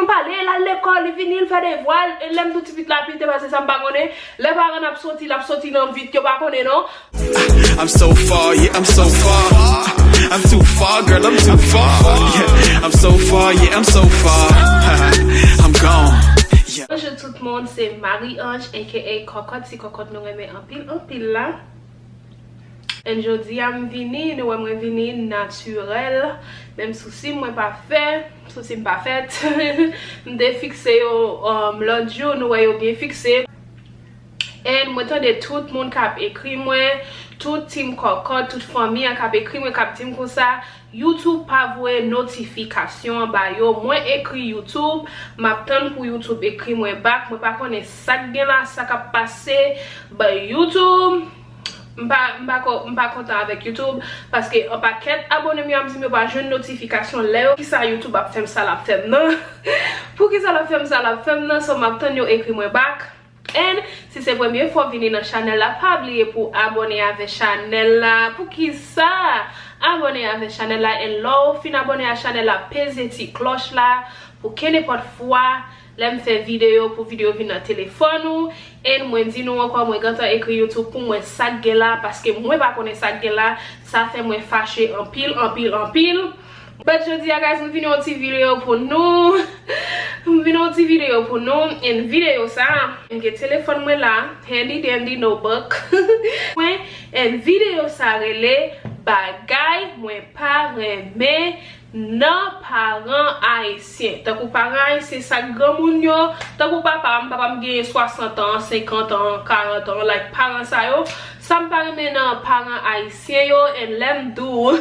parler là l'école, il vient, il fait des voiles, et l'aime tout de suite la pite parce que ça me pas connaît. Les parents n'a sorti dans vite que pas connaît non. I'm so far, yeah, I'm so far. I'm too far, girl, I'm too far. Yeah, I'm so far, yeah, I'm so far. I'm gone. Yeah. Bonjour tout le monde, c'est Marie-Ange aka Cocotte. Si Cocotte nous remet en pile là. Et aujourd'hui, je vini, nous sommes vini naturel. Même souci, moi pas fait, souci pas fait. Je fixé l'autre jour, nous avons bien fixé. Et moi de tout le monde qui a écrit moi, tout team Cocotte, toute famille qui a écrit moi, qui a dit comme ça. YouTube pas voué notification ba yo moi écrit YouTube m'attend pour YouTube écrit moi back moi pas connait ça gen là ça ka passer ba YouTube m'pa content avec YouTube parce que un paquet abonné mi a dit me pas jeune notification là qui ça YouTube a fait ça la fait non pour qui ça la fait ça la fait non so m'attend yo écrit moi back. Et si c'est la première fois venir dans la chaîne là, pas oublier pour abonner avec la chaîne là. Pour qui ça? Abonner avec la chaîne là et là, fin abonner à la chaîne là, peser petite cloche là pour que n'importe fois l'aime faire vidéo pour vidéo venir dans téléphone ou et moi dis nous encore moi quand écrit YouTube pour moi ça là parce que moi pas connaître ça là, ça fait moi fâcher en pile. But je dis guys, nous venons une petite vidéo pour nous. Nous venons une petite vidéo pour nous. Une vidéo ça, un téléphone moi là, handy dandy notebook. Une vidéo ça relais bagay moi pas remet non parents haïtiens. Tant que parents haïtiens ça grand moun yo, tant que papa me gagne 60 ans, 50 ans, 40 ans like parents ça yo, ça me paraît maintenant parents haïtiens yo et l'aime dou.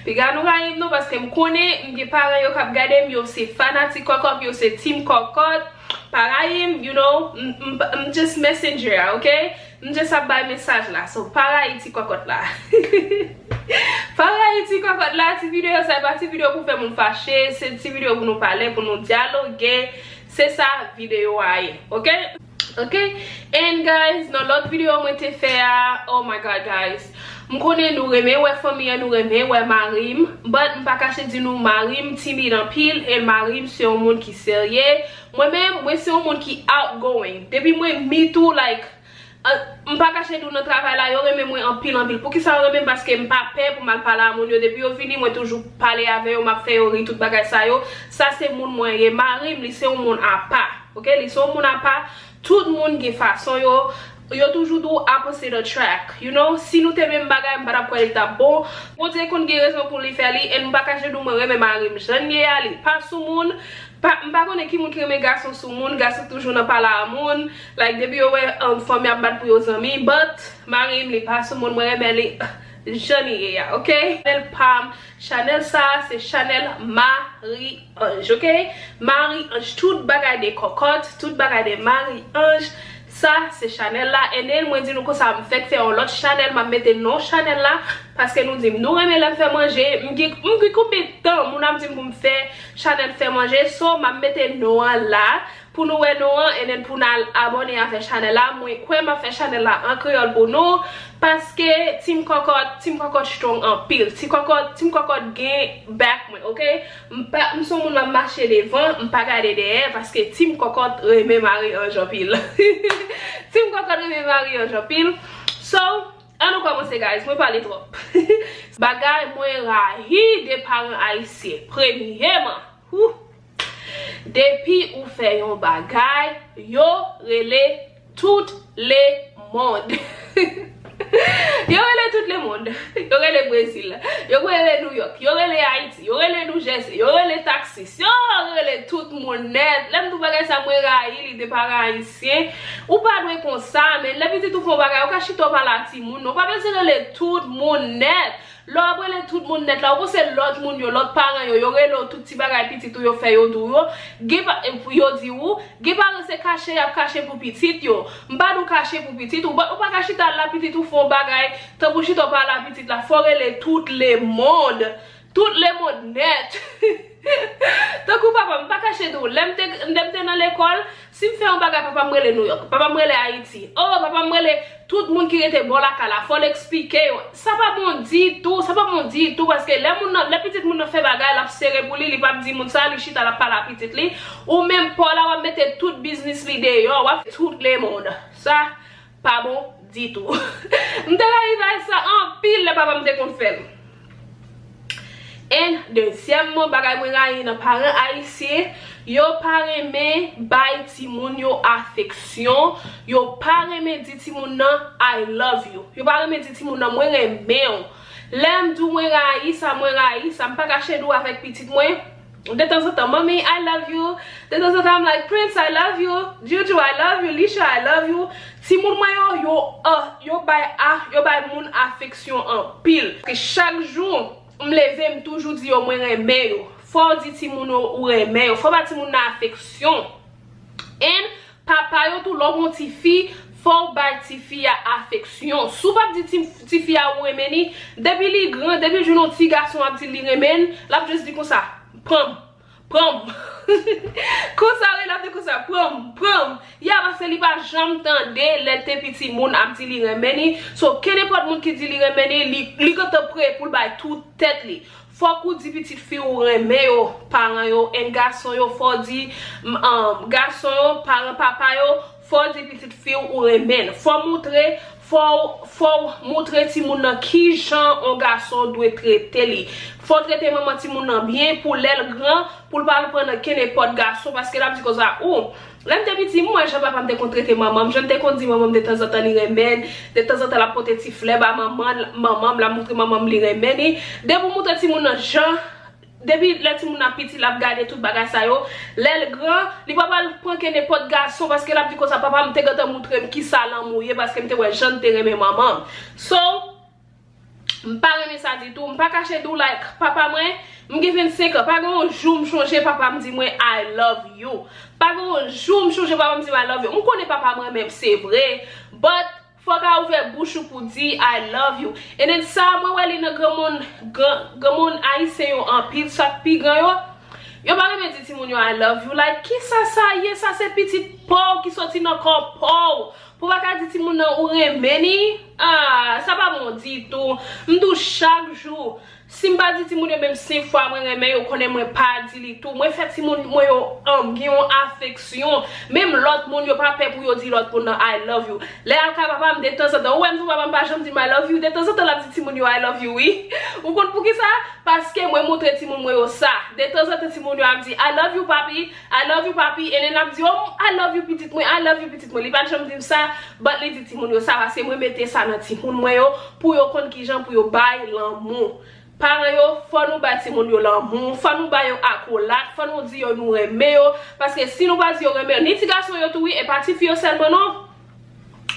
Puis gars nous raïm nous parce que me connais mes parents yo k'ap gade yo c'est fanatique Cocotte yo c'est team Cocotte pareil you know I'm just messenger okay I'm just a by message là so pareil ti Cocotte là pareil ti Cocotte là ti vidéo c'est pas ti vidéo pour faire mon fâcher c'est ti vidéo pour nous parler pour nous dialoguer c'est ça vidéo aille okay and guys dans l'autre vidéo moi t'ai fait oh my god guys m'konnais nous remet ouais famille nous remet ouais Marim but m'pas cacher di nous Marim timide en pile et Marim c'est un monde qui sérieux moi même moi c'est un monde qui outgoing depuis moi me too like m'pas cacher tout notre travail là yo remet moi en pile pour qui ça remet parce que m'pas peur pour mal parler à mon yo depuis au fini moi toujours parler avec yo m'a fait rire tout bagage ça yo ça c'est monde moi et Marim lui c'est un monde à part OK lui c'est un monde à part tout le monde qui façon yo toujours do opposite the track you know si nous te même bagay m'pa quoi l'état bon on dit qu'on gen raison pour lui faire li et m'pa cacher dou moi remet Marim jeune ali pas sou moun m'pa connait qui moun qui remet garçon sou moun garçon toujours n'a pas la moun like depuis yo famille a battre pour yo amis but Marim li pas sou moun moi remet li jeune ya OK Chanel Pam Chanel ça c'est Chanel Marie-Ange OK Marie-Ange tout bagay de Cocotte tout bagay de Marie-Ange. Ça c'est Chanel là et elle moi dit nous que ça me fait faire l'autre Chanel m'a mettre non Chanel là parce que nous dit nous aimer la faire manger m'gi combien de temps mon âme dit pour me faire Chanel faire manger so m'a mettre non là pour nous non et pour nous abonner à faire Chanel là moi quoi m'a fait Chanel là en créole pour nous parce que team Cocotte strong en pile team Cocotte gain back moi OK m'son moun m'a marcher devant m'pas garder derrière parce que team Cocotte remet Marie-Ange en pile team Cocotte remet Marie-Ange en pile so on nous commencer guys moi parler trop bagay moi rahi des parents haïtiens premièrement depuis ou fait yon bagay yo relé tout les monde yo relé tout le monde yo relé Brésil yo relé New York yo relé Haïti yo relé New Jersey yo relé Texas yo relé tout le monde net l'aime tout bagay ça moi raï li de parents haïtiens ou pas doué comme ça mais les petits tout font bagay ou ka chito par la ti moun non pas besoin relé tout le monde net là après tout le monde net là pour c'est l'autre monde yo l'autre parent yo relé tout petit bagay petit tout yo fait yo dou yo yo di ou ge pas c'est caché pour petit yo m'pa nous cacher pour petit ou pas cacher la petite ou font bagay tant pour chito par la petite la forêt tout le monde net tant que papa m'pa cacher tout l'aime dans l'école si me fait un bagay papa m'rele New York papa m'rele Haïti oh papa m'rele tout le monde qui était bon là kala faut l'expliquer ça pas bon dit tout parce que les petites moun fait bagay la serré pour li pas dire moun ça, li chita la pas la petite li, ou même Paul a mettre tout business li dehors, ou tout le monde. Ça pas bon du tout. M'te arrivé ça en pile le papa m'te kon faire. Et deuxièmement, bagay mwen gagne nan parents haïtiens, yo pa reme bay ti moun yo affection, yo pa reme di ti moun nan I love you. Yo pa reme di ti moun nan mwen reme yo. Lem dou mwen rayi, sa m'pa kache dou avec petit mwen. De temps en temps, mommy, I love you. De temps en temps, I'm like, Prince, I love you. Juju, I love you. Lisha, I love you. Si moun mwen yo bay moun affection en pile. Que chaque jour, m'leve toujours di yo mwen reme yo. Faut di ti moun ou reme yo. Faut ba ti moun na affection. And papa yo tout l'on ti fi, faut ba ti fi a affection. Sou pa di ti fi a ou reme ni, depuis li grand, depuis jounon ti garçon a di li remen, la juste di kon ça. Prom. Kon sa re la de kon sa, prom. Ya parce li pa jam tande lete petit moun ap di li remeni. So ken n'importe moun ki di li remeni, li kote prêt pour bay tout tête li. Faut kou di petite fille ou reme yo, parents yo, en garçon yo, faut di garçon yo, parents papa yo, faut di petite fille ou remen. Faut montrer ti moun nan ki jan un garçon doit traiter li. Faut traiter maman ti moun nan bien pour l'aile grand, pour pas prendre ken n'importe garçon parce que là dit comme ça ou là m'te petit moi je papa m'te traiter maman, je t'ai dit maman de temps en temps li remède, de temps en temps la porter ti fleur ba maman la montrer maman li remède. De pour montrer ti moun nan jan depuis le ti moun a petit la garder tout bagay sa yo, l'aile grand, li papa prend ken n'importe garçon parce que là dit comme ça papa m'te gata montrer qui ça l'amour parce que m'te ouais j'en te remè maman. So m'pa reme ça du tout, m'pa cacher dou like papa mwen, m'ge 25 ans, pas gon jour m'changer papa m'di mwen I love you. Pas gon jour m'changer papa m'di I love you. M'konne papa mwen même c'est vrai, but faut ka ouvert bouche pour dire I love you. Et then ça moi wè li nan grand moun haïtien yo en pile ça pi grand yo pa reme di ti moun yo I love you like qui ça yé ça c'est petit pauvre qui sorti nan corps pauvre. Pour pas dire ti moun nan ou remeni, ça pas bon dit tout. M'dou chaque jour. Si m'pa dit ti moun yo même 5 fois moi reme yo connaît moi pas dit li tout. Moi fait ti moun moi yo gen affection. Même l'autre moun yo pas peur pour yo di l'autre moun nan I love you. Là ka papa me de temps en temps, ou m'dou papa m'pa jamais dit I love you. De temps en temps la dit ti moun yo I love you oui. Ou kon pour qui ça? Parce que moi montre ti moun moi yo ça. De temps en temps ti moun yo a dit I love you papi, I love you papi et then a dit oh I love you petite moi, I love you petite moi. Li pas jamais dire ça, but li dit ti moun yo ça parce que moi mettre ça dans ti moun moi yo pour yo kon ki jan pour yo bay l'amour. Parents yo, faut nous bâtir mon yo l'amour, faut nous bâtir accolade, faut nous dire yo nous reme yo parce que si nous pas dire yo reme ni ti garçon yo tout oui et parti fille seulement non.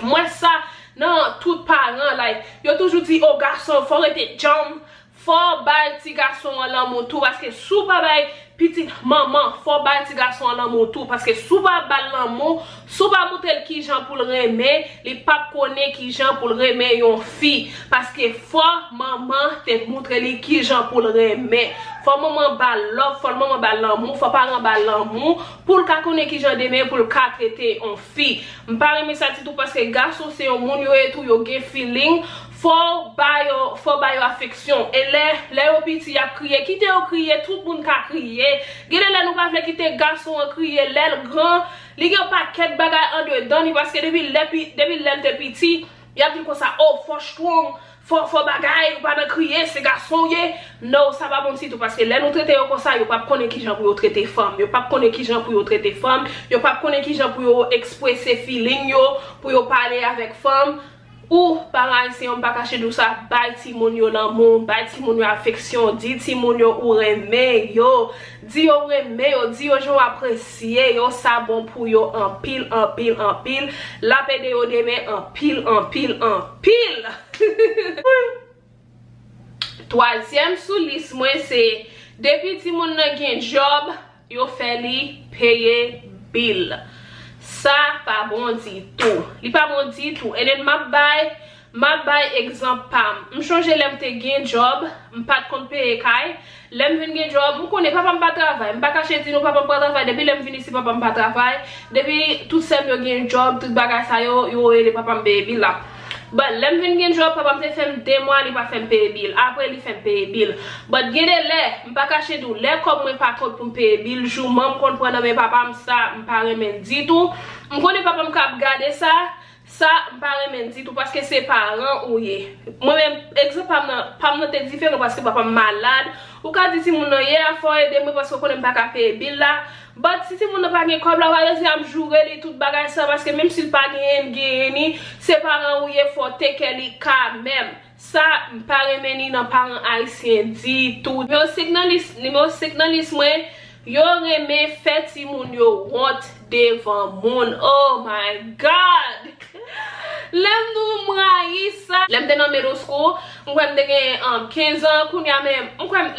Moi ça non tout parents like yo toujours dit oh garçon faut rester jam, faut bâtir ti garçon l'amour tout parce que sous pas bâtir petite maman faut bâtir ti garçon l'amour tout parce que sous pas bâtir l'amour, sous pas montrer qui gens pour le remer, les pas connaît qui gens pour le remer yon fille parce que faut maman te montrer les qui gens pour le remer. Faut maman ba love, faut maman ba l'amour, faut parent ba l'amour pour le ka connaît qui gens demain pour le ka traiter en fille. M'pa remer ça tout parce que garçon c'est un moun yo et tout yo gen feeling. Faut ba yo affection et les yo petit y a crié qui te yo crié tout moun ka crié gade là nous pas vle quitter garçon crié l'aile grand li gen paquet bagay en dedans parce que depuis l'aile te petit y a dit comme ça oh faut strong faut bagay pas de crier c'est garçon yé non ça va bon si tout parce que là nous traiter comme ça yo pas connaître qui gens pour yo traiter femme yo pas connaître qui gens pour yo traiter femme yo pas connaître qui gens pour yo expresser feeling yo pour yo parler avec femme. Ou parents si on pas cacher tout ça bay ti moun yo l'amour bay ti moun yo affection di ti moun yo ou reme yo di yo reme yo di yo jo apprécier yo ça bon pour yo en pile la pede yo demain en pile troisième sous liste moi c'est depuis ti moun nan gen job yo fait li payer bill. Ça pas bon dit tout. Li pas bon dit tout. Et then ma bay exemple pam. M'changer l'aime te gen job, m'pas de compte payer kay. L'aime vinn gen job, m'konne papa m'pas travail. M'pas cacher di nou papa m'pas travail depuis l'aime vinn ici papa m'pas travail. Depuis tout sem yo gen job, tout bagay sa yo ele papa m'baby là. But lem vin gen job papa me fait 2 mois li pas fait payer bill. Après li fait payer bill. But gede le m'pa cacher dou le comme moi pas compte pour payer bill jour m'm compte prendre mais papa ça m'pa remen dit tout. M'konne papa m'kap garder ça m'pa remen dit tout parce que c'est parents ou yé. Moi même exemple pas m'te différent parce que papa malade. Ou ka di si moun nan hier faut aider moi parce que connait pas ka payer bill là. But si moun nan pa gen kob la va am jouer li tout bagay ça parce que même s'il pas gen ni c'est parents ou yé faut take li quand même. Ça m'pa remen nan parents haïtien dit tout. Mais au signaliste moi yo reme fait si moun yo want devant moun. Oh my god. Lem nou mrayi sa. Lem te nan middle school, mkwem te gen 15 ans, kounya men,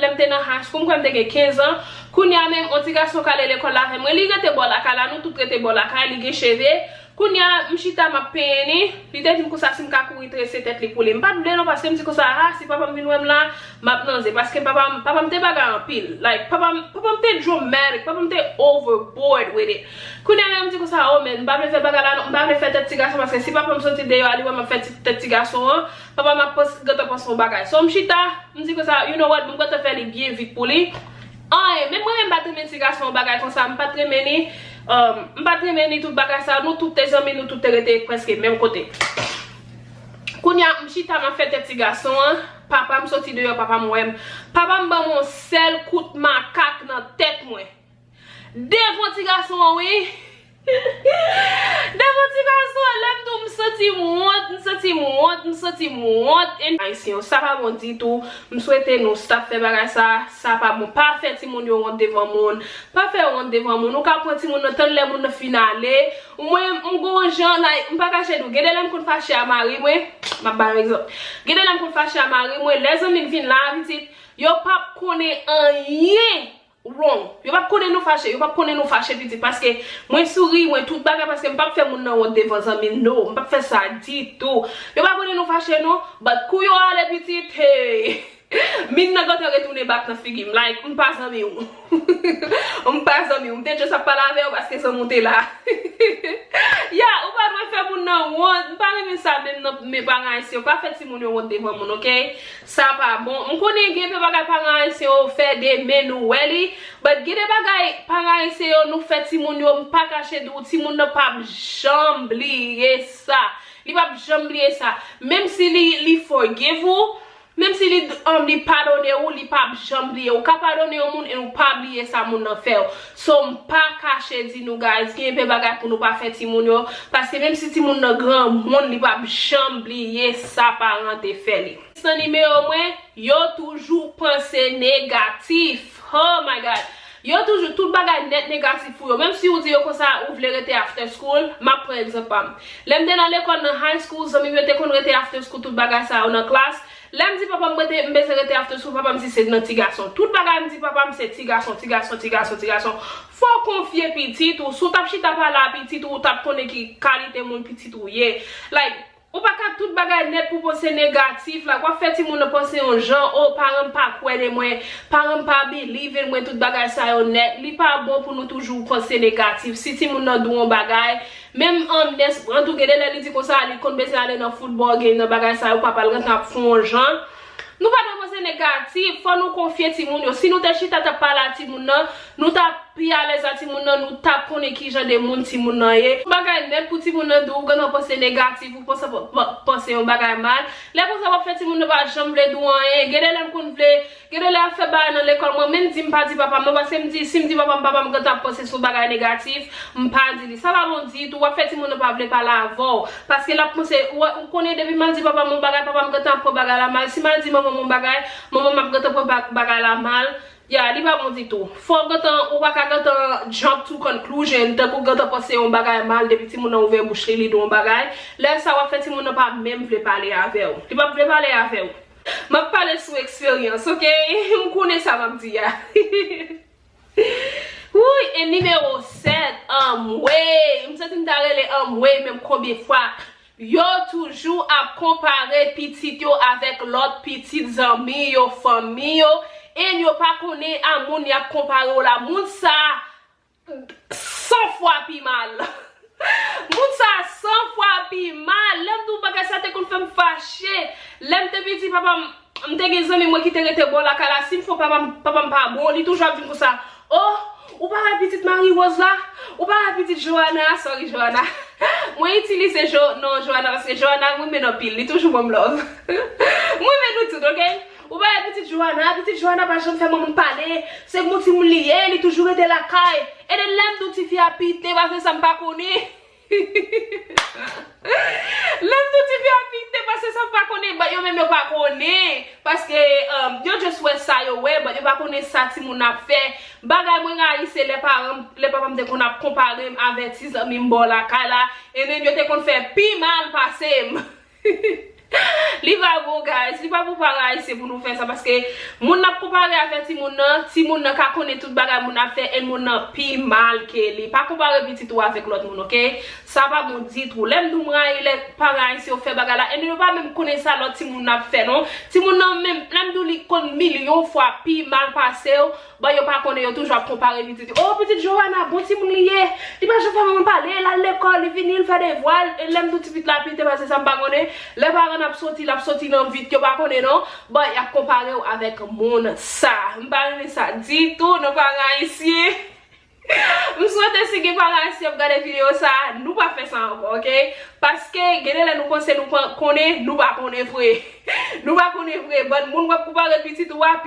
lem te nan high school, mkwem te gen 15 ans, kounya men, on ti gason kale l'école la vem. Li gete bolaka la, nou tout gete bolaka, li ge cheve. Kounya mchita ma peni, li te dim kousa sim ka kouri trese tet li pou li. Mpa dule non parce que mti kousa si papa mvin wem la, map nanze parce que papa mte baga en pile. Like papa mte dramatic, papa mte overboard with it. Kounya men mti kousa oh men, mpa me fe baga la, mpa me fe tet ti gason parce que si papa msoti de yo ali wè ma fe tet ti gason, papa ma gote pos mon bagay. So mchita, mti kousa, you know what, mgote fe li bien vite pou li. Ay, men mwen mbatre men ti gason bagay kon sa, mbatre meni tout bagay sa, nou tout te zami, nou tout te rete presque même côté. Kounya mchita ma fait ti gason, papa msoti de yo, papa mwem. Papa mba mon sel kout makak nan tête mwen. Devant ti gason oui. Devant ti gason, lem tou msoti mwot. En Haitien, ça pa bon dit tout. M'souhaite nou stop fait bagay ça pa bon. Pas fait ti moun yo honte devant moun. Pas fait honte devant moun. Ou ka prend ti moun nan tan le moun nan finale. Ou mwen m'gon jan like m'pa cacher dou. Gede lem kon fâché à mari mwen. Ma par exemple. Gede lem kon fâché à mari mwen. Les amis vin la vitit. Yo pa connait rien. Wrong. Yo pa connait nous fâché petit parce que moi souris moi tout bagay parce que m'pa faire moun nan honte devant zami no. M'pa faire ça dit tout. Yo pa connait nous fâché non. But kou yo ale petit hey. Min na gote retourner back na figim like on passe à mieux. On passe à mieux. On te juste pas laver parce que ça monte là. Yeah, ou pas doit faire moun nan honte. Pas même ça même mes parents ici, pas fait si moun yo honte devant moun, OK? Ça pas bon. On connaît gen pe bagay parents ici on fait des menoueli, but gen bagay parents ici nous fait si moun yo pas cacher dou, si moun ne pas jamblier ça. Li pas jamblier ça. Même si li forgive vous, même si li pardonne ou li pas jamblier ou ka pardonne ou moun et ou pas oublier ça moun nan fait. So pas cacher di nou guys, gen pe bagay pour nous pas faire ti moun yo parce que même si ti moun nan grand moun li pas jamblier ça parent te fait li. Son numéro moi, yo toujours penser négatif. Oh my god. Yo toujours tout bagay net négatif pour yo. Même si ou di yo comme ça ou vle rete after school, ma par exemple. Lem de dans l'école dans high school, zami yo te kon rete after school tout bagay ça ou dans classe. Lem di papa m'bese rete after school, papa m'di c'est nan ti garçon. Tout bagay m'di papa m'se ti garçon. Faut confier petit ou sou tap chita pa la petit ou tap connait ki qualité mon petit ou ye. Like ou pas ka tout bagay net pour penser négatif là quoi fait ti moun penser en genre oh parent pas croire de moi parent pas believe moi tout bagay ça yo net li pas bon pour nous toujours penser négatif si ti moun nan dou on bagay même en tout gade li dit comme ça li kon bese aller dans football game dans bagay ça yo papa le rentrer fond genre nous pas penser négatif faut nous confier ti moun yo si nous te chita ta parler ti moun nan nous ta pi à l'aise ti moun nan nous ta connait qui genre de moun ti moun nan ye bagay net pour ti moun nan dou gana penser négatif ou penser un bagay mal les pour ça va faire ti moun nan pas jamble dou rien gade lem kon vle gade la fait ba dans l'école moi même di m'pa di papa moi parce que me di si me di papa me gata penser sur bagay négatif m'pa di ça va bon di tout va faire ti moun nan pas vle parler avant parce que la penser on connait depuis mal di papa mon bagay papa me gata pour bagay la mal si mal di maman mon bagay maman m'a gata pour bagay la mal. Yeah, li pa bon di tout. Faut gatan ou pa ka gatan jump to conclusion de pou gatan penser on bagay mal depuis ti moun nan ouvert bouche li don bagay. Là ça va faire ti moun nan pas même vle parler avec ou. Li pa vle parler avec ou. M'a parler sous expérience, OK? M connais ça m'a dit ya. Oui, et numéro 7, ouais, m'sait m'ta rele ouais même combien fois yo toujours à comparer petit yo avec l'autre petites amis yo famille yo. Et yo pas connaît à moun y a comparé la moun ça 100 fois pi mal. Moun ça 100 fois pi mal. L'aime tout bagay ça te kon fait me fâcher. L'aime te petit papa m'te gen zami moi qui te rete bon la kala si faut papa pas bon, li toujours vinn comme ça. Oh, ou pas la petite Marie-Rose là? Ou pas la petite Johanna? Sorry Johanna. Moi utilise non Johanna parce que Johanna moi mais non pile, li toujours bon love. Moi mais nous tout, OK? Ou pas la petite Johanna pas jamais faire mon parler, c'est mon petit lié, il toujours été la caille. Et de l'aime tout ti fi a pité parce que ça me pas connaît. L'aime tout ti fi a pité parce que ça me pas connaît, bah yo même yo pas connaît parce que yo just ouais ça yo ouais, bah yo pas connaît ça ti moun a fait. Bagay moi haïtien les parents me qu'on a comparé avec tes amis m'bo la kala et then yo te kon fait pi mal passer. Li va bon guys, li va pour pareil c'est pour nous faire ça parce que moun n'a comparé avec ti moun nan ka connaît tout bagay moun a fait et moun nan pi mal que li pas comparer petit tout avec l'autre moun, OK? Ça va mon dit tout l'aime dou mra il est pareil si on fait bagay là et ne pas même connaître ça l'autre ti moun n'a fait non ti moun nan même l'aime dou li kon million fois pi mal passé ba yo pas connaît yo toujours comparer petit oh petite Johanna bon ti moun lié il pas je faire parler là l'école il venir faire des voiles et l'aime tout petit la pité parce que ça me pas connaît les parents n'a sorti dans vite que pas connaît non bah il a comparé avec mon ça m'parler ça dit tout nos parents ici je souhaite si que parents ici regarder vidéo ça nous pas faire ça encore, OK? Parce que gène nous conseil nous connaît nous pas connaît vrai nous pas connaît vrai bon moun va comparer petit toi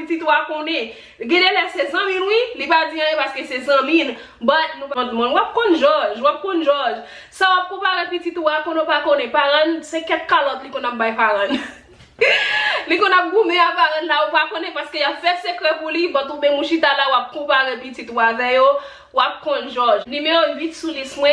connaît gène c'est amis oui il pas dire parce que c'est amis but nous moun va connait George ça va comparer petit toi qu'on pas connaît parents c'est quelques calottes li qu'on a bay parents li qu'on a goumé à parents là ou pas connaît parce qu'il a fait secret pour lui bon tout ben mouchita là ou comparer petit toi avec yo wap kon George. Numéro 8 sous liste moi,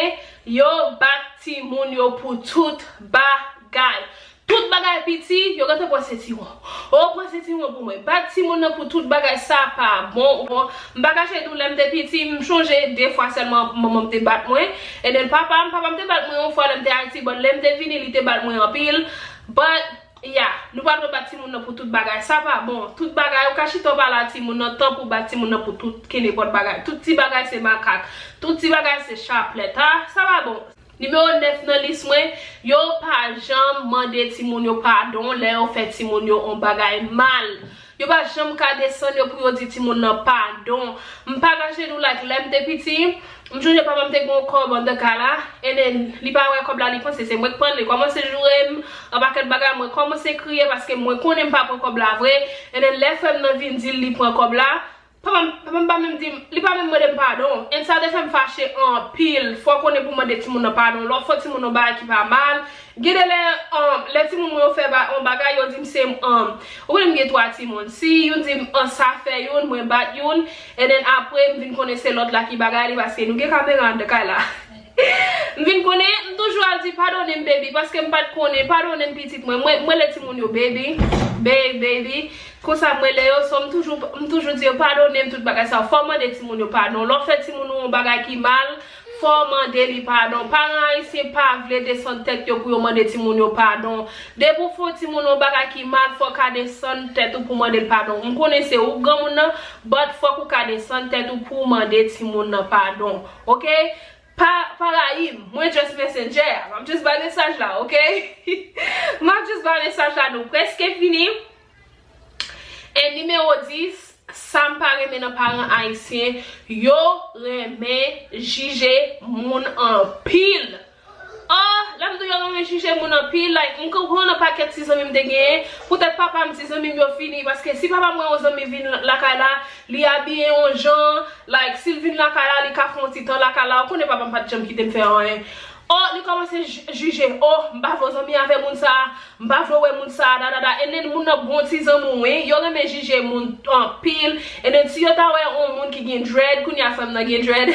yo bati moun yo pour tout bagay. Tout bagay petit, yo gante pour seti moun. Oh pour seti moun pour moi. Bati moun pour tout bagay ça pas bon. M'baka chez dou l'aime de petit, m'changer deux fois seulement maman te bat moi. Et then papa me te bat moi une fois l'aime te Haïti, bon l'aime te vini li te bat moi en pile. But yeah, nous pas de bâti moun pour tout bagay ça pas bon tout bagay ou kachito pa la ti moun temps pour bâti moun pour tout ki n'importe bagay tout ti bagay c'est macaque tout ti bagay c'est chapelet ça va bon. Numéro 9 dans liste moi yo pas jamais mandé ti moun yo pardon les on fait ti moun yo on bagay mal yo pas jamais ka descendre pour yo di ti moun pardon m'pa cacher nous like l'aime de petit m'jonge pas m'te gon corps de kala et then li pa ouais comme là li pense c'est moi qui prendre li commence jouer en paquet bagay moi commence crier parce que moi connais pas comme là vrai et then les femmes nan vinn di li prend comme là papa pas même dit li pas même demander pardon et ça des femmes fâché en pile faut qu'on est pour demander ti moun pardon l'autre fois ti moun ba qui pas mal gade les ti moun yo fait on bagay yo dit c'est ou même get trois ti moun si yon dit ça fait yon moi bat yon et then après me vinn connaître l'autre là qui bagay parce que nous gen caméra de cas là m'vinn connaître toujours a dit pardonner baby parce que m'pas connaît pardonner petite moi les ti moun yo baby comme ça moi les yo somme toujours dire pardonner tout bagay ça faut demander ti moun yo pardon l'autre fait ti moun on bagay qui mal faut demander li pardon parents ici pas vle descendre tête yo pour demander ti moun yo pardon de pour faut ti moun on bagay qui mal faut ka descendre tête pour demander pardon on connaît c'est ou grand moun but faut ka descendre tête pour demander ti moun pardon, OK? Pareil, moi just messenger, I'm just by message là, OK? Moi just by message là, nous presque fini. Et numéro 10, ça me paraît mes parents haïtiens, yo remet juger moun en pile. Oh, là me yo remet juger moun en pile, like on comprend pas que si amis me gagné, peut-être papa me si amis yo fini parce que si papa moi aux amis vinn la kala, li habillé en gens, like s'il vinn la kala, li ka font petit temps la kala, on connaît pas papa de jambe qui te faire rien. Oh, il commence à juger. Oh, m'ba vos amis avec moun ça, m'ba voué moun ça, et then moun nan bon ti zan moun, yo remet juger moun en pile, et then si yo ta wè on moun qui gen dread, koun ya femme nan gen dread.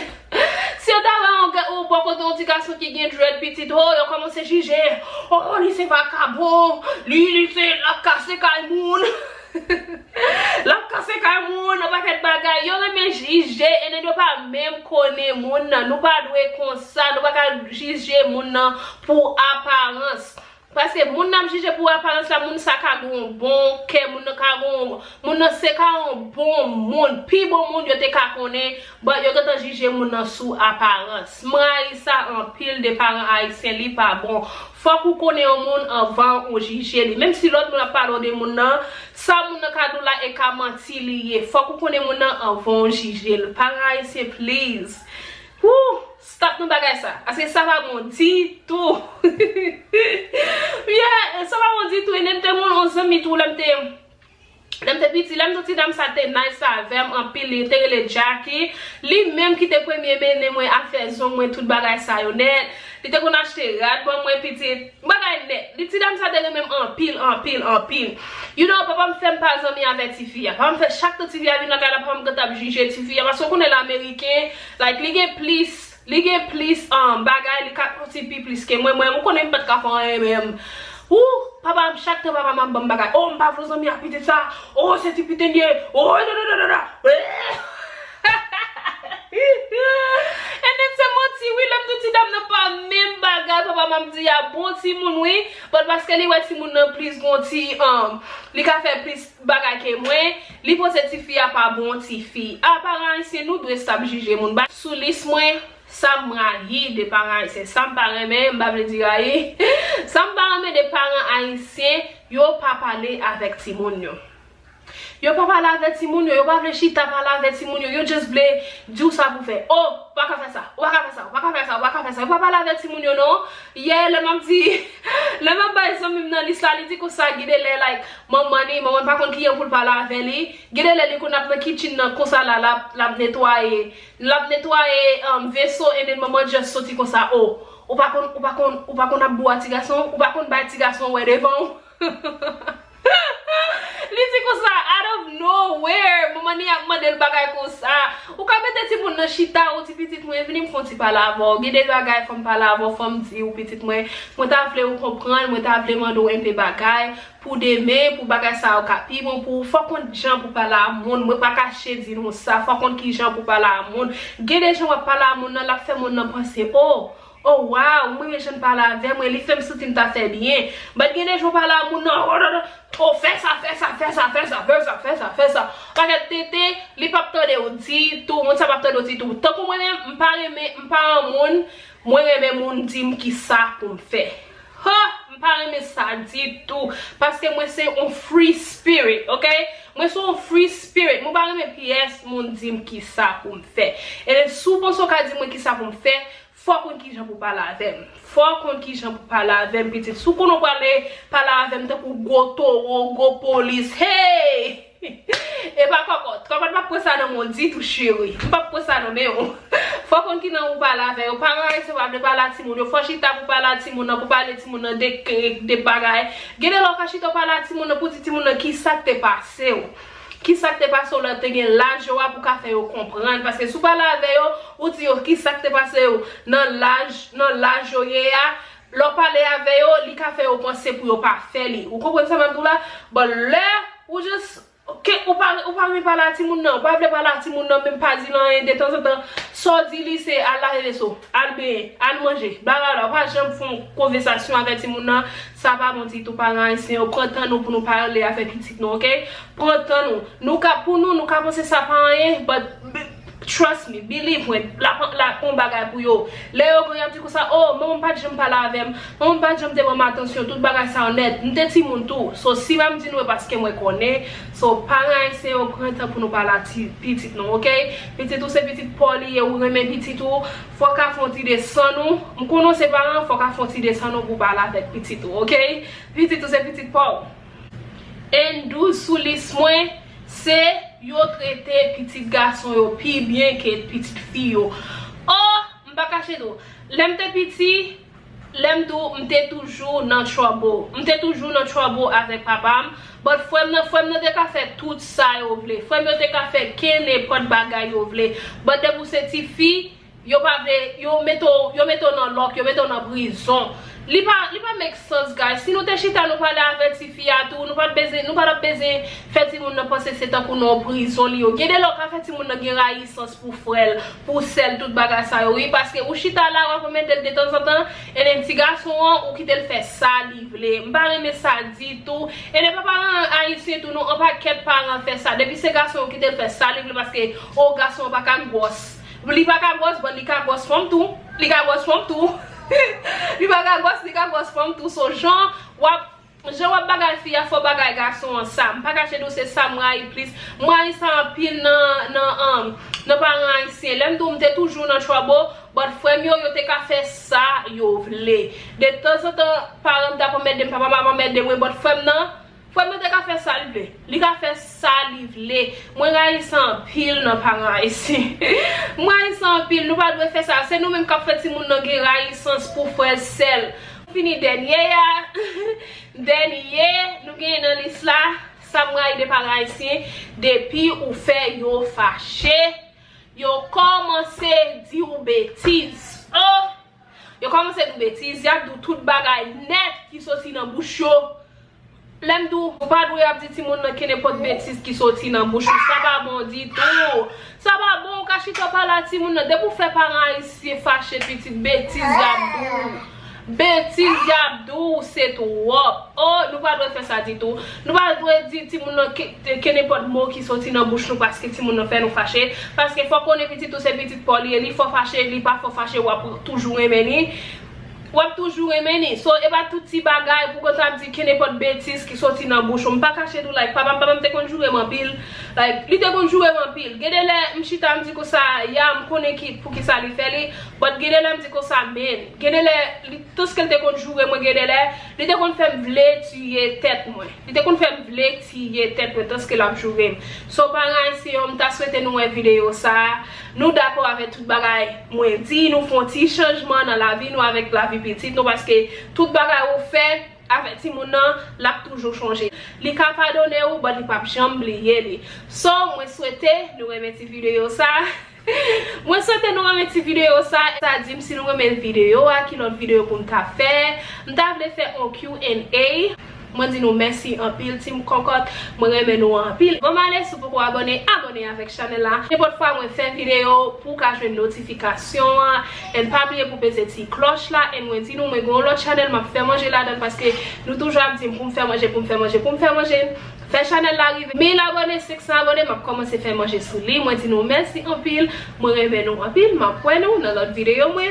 Si yo ta wè on poko ton ti garçon qui gen dread petit, oh, yo commence à juger. Oh, li c'est pas kabon, li c'est la casse kay moun. La casse kay moun, on va faire bagay, yo remet juger, et then yo pas même connaît moun nan, nous pas doué comme ça, nous pas juger moun nan pour apparence. Parce que moun nan jige pour apparence la moun sa ka gon bon ke moun ka gon moun nan se ka un bon moun pi bon moun yo te ka connaît but yo te jige moun nan sous apparence moi ça en pile de parents haïtiens li pas bon faut qu'on connaît un monde avant ou juger li même si l'autre moun a parlé de moun nan ça moun nan ka dou la e ka menti lié faut qu'on connaît moun nan avant juger le parents haïtiens please. Ouh, stop nou bagay ça. Parce que ça va mon dit tout. Yeah, ça va mon dit tout. Et n'aime mon on s'ami tout l'aime petit, l'aime tout dame ça te nice ça avec en pile te le Jackie. Lui même qui te premier béné moi a fait zon moi tout bagay ça yo net. Il te qu'on acheter rad bon moi petit bagay net. Li ti dame ça te même en pile. You know papa me fait pas ami avec ti fille. Papa me fait chaque petit fille vient dans la papa me t'a juger ti fille parce qu'on est l'américain like li gen please bagay li ka petit plus que moi on connaît pas ka faire même. Ouh, papa chaque temps papa m'a bon bagay. Oh, m'pa vle zami a pite ça. Oh, c'est ti pite nier. Oh, non. And then c'est mon ti oui, l'homme tout dame n'a pas même bagay. Papa m'a dit a bon ti moun oui, but parce que li wè ti moun nan plus bon ti li ka fait plus bagay que moi, li pose ti fille a pas bon ti fille. Apparemment c'est nous doit stable juger moun ba sous liste moi. Ça m'raille des parents haïtiens, ça me paraît même, m'pa vle dire aïe. Ça me paraît des parents haïtiens, yo pas parler avec ti moun yo. Yo pas parler avec ti moun yo, yo pas vle chita parler avec ti moun yo, yo just vle dire ça pour faire. Oh, pas ka faire ça, pas ka faire ça, pas ka faire ça, pas ka faire ça. Yo pas parler avec ti moun yo non. Hier le m'a dit, le m'a ba ça même dans l'histoire, il dit que ça guide les like maman pas contre qui pour parler avec lui. Guide les qu'on a dans kitchen comme ça là la nettoyer vaisseau et then maman juste sorti comme ça. Oh, ou pas qu'on a boire ti garçon, ou pas qu'on ba ti garçon ouais devant. Li ti comme ça out of nowhere maman ni a demandé le bagay comme ça ou ka mette ti moun nan chita ou ti petite moi vini me font ti parler avant bi des bagay femme parler avant femme ti ou petite moi t'a vle ou comprendre moi t'a vle mando un peu bagay pour demain pour bagay ça ou ka pi bon pour faut qu'on gens pour parler à monde moi pas cacher dire nous ça faut qu'on qui gens pour parler à monde gen des gens parler à monde la fait monde penser oh wow, moi je ne parle avec moi, les femmes sentent t'a fait bien. Mais il y a des gens parlent à mon non, oh fais ça. Parce que tété, les papes de dit tout, mon ça papes de dit tout. Tant que moi même m'pa monde, moi même monde dit qui ça pour me faire. M'pa aimer ça dit tout parce que moi c'est un free spirit, OK? Moi c'est un free spirit. Moi pas aimer pièce mon dit qui ça pour me faire. Et souvent so ka dit moi qui ça pour me faire. Faut qu'on qui j'en pour parler avec petit sous qu'on parler avec tant pour go toro go police hey et pas cocotte pas ça dans mon dit tout chéri pas ça non mais faut qu'on qui nan ou parler avec aux parents c'est pas de parler ti moun faut chita pour parler ti moun pour parler ti moun de bagay gade lo ka chita parler ti moun pour ti moun qui ça t'est passé qui ça t'est passé là te gen l'âge pour ka faire comprendre parce que sou parler avec ou ti qui ça t'est passé dans l'âge yo lo parler avec yo li ka faire penser pour yo pas faire li ou comprenez ça même tout là bon là ou juste OK ou pas me parler à ti moun non pas vle parler à ti moun non même pas dire non de temps en temps so di li c'est à la reso al manger là pas jamais font conversation avec ti moun non ça va mon petit tout parents ici on prend temps nous pour nous parler avec petit non OK prend temps nous pour nous ka penser ça pas rien but trust me, believe me, la pon bagay pour yo. Le yo ko yam di ko sa, oh, maman pas j'aime parler avec, maman pas j'aime te prendre attention, tout bagay ça honnête. M'te ti moun tout. So si va me di nou parce que moi connais, so parents c'est on prend temps pour nous parler petit non, OK? Petit tout c'est petit poli ou remet petit tout, faut ka fonti descend nous. M connais ses parents, faut ka fonti descend nous pour parler avec petit tout, OK? Petit tout c'est petit Paul. En dou sous lis moins c'est yo traité petit garçon yo pi bien que petite fille yo. Oh, m'pa cacher do. L'aime te petit, l'aime do m'te toujours dans trouble. M'te toujours dans trouble avec papa. But frère te ka fait tout ça yo vle. Frère te ka fait ken n'importe bagay yo vle. But de pour cette fille yo pas vle yo metto dans lock, yo metto dans prison. Li pa make sense, guys. Si nous te chita nous parler avec ti fille à tout, nous pas besoin faire ti moun nan penser c'est tant qu'on en prison li yo. Gade l'autre fait ti moun nan gen raïssance pour frère, pour sel tout bagage ça oui parce que ou chita là on mettre de temps en temps et un petit garçon ou qui te le fait ça livrer. M'pa remet ça dit tout. Et les parents haïtiens tout nous on pas quel parents fait ça. Depuis ces garçons qui te le fait ça livrer parce que au garçon pas kan gosse. Li pas kan gosse, bon li kan gosse femme tout. Li kan gosse femme tout. Li bagay gos femme tout so genre wap bagay fille faut bagay garçon ensemble pas cacher do c'est ça moi plus moi ça pile nan parents ici l'aime tout m'était toujours dans trouble but frère yo te ka faire ça yo vle de temps en temps parents t'a pas mettre papa maman mettre moi but frère non faut me te ka faire ça livre li ka faire ça livre moi ga sans pile nan parents ici moi sans pile nous pas doit faire ça c'est nous même qui fait ti moun nan gen raïssance pour faire sel fini dernier nous gagne dans l'islam ça moi de parents ici depuis ou fait yo fâché yo commencé dire ou bêtise yo commencé dire bêtise y a tout bagay net qui sorti dans bouche yo. L'aime tout, pas doué à petit monde qui n'est pas de bêtises qui sorti dans bouche, ça va bon dit tout. Ça va bon cacher toi pas la ti monde de pour faire parents ici fâché petite bêtise yabdou. Bêtise yabdou c'est tout. Oh, nous pas doit faire ça dit tout. Nous pas doit dire ti monde qui n'est pas de mot qui sorti dans bouche nous parce que ti monde fait nous fâcher parce que faut qu'on est petit tout c'est petit poli, il faut fâcher, il pas faut fâcher ou toujours aimer. Ou toujours aimer so et pas tout petit bagay pour qu'on t'a dit qu'il n'est pas de bêtises qui sorti dans bouche on pas cacher tout like papa te kon jouer en pile like li te kon jouer en pile gade le m'chita me dit que ça ya me connaît qui pour qui ça lui fait li but gade le me dit que ça men gade le tout ce qu'elle te kon jouer moi gade le li te kon fait vle tuer tête moi li te kon fait vle tuer tête tout ce qu'elle a joué so parents ici on t'a souhaité nous une vidéo ça nous d'accord avec tout bagay moi dit nous font petit changement dans la vie nous avec la vie petite nous parce que tout bagay ou fait avec ti moun nan l'a toujours changé li ka pardonner ou ba li pa jamais oublier li so moi souhaiter nous remettre vidéo ça moi souhaiter nous remettre vidéo ça dit si nous remettre vidéo à qui l'autre vidéo pour m'ta faire m'ta vle faire un Q&A. Moi dis nous merci en pile team cocotte moi remercie nous en pile bon allez si pour abonner avec channel là n'importe fois moi faire vidéo pour que j'ai une notification et pas oublier pour peser petite cloche là et moi dis nous moi gon l'autre channel m'a fait manger là-dedans parce que nous toujours dit pour me faire manger fait channel là arrive 1000 abonnés 600 abonnés m'a commencé faire manger sous lui moi dis nous merci en pile moi remercie nous en pile m'a point nous dans l'autre vidéo moi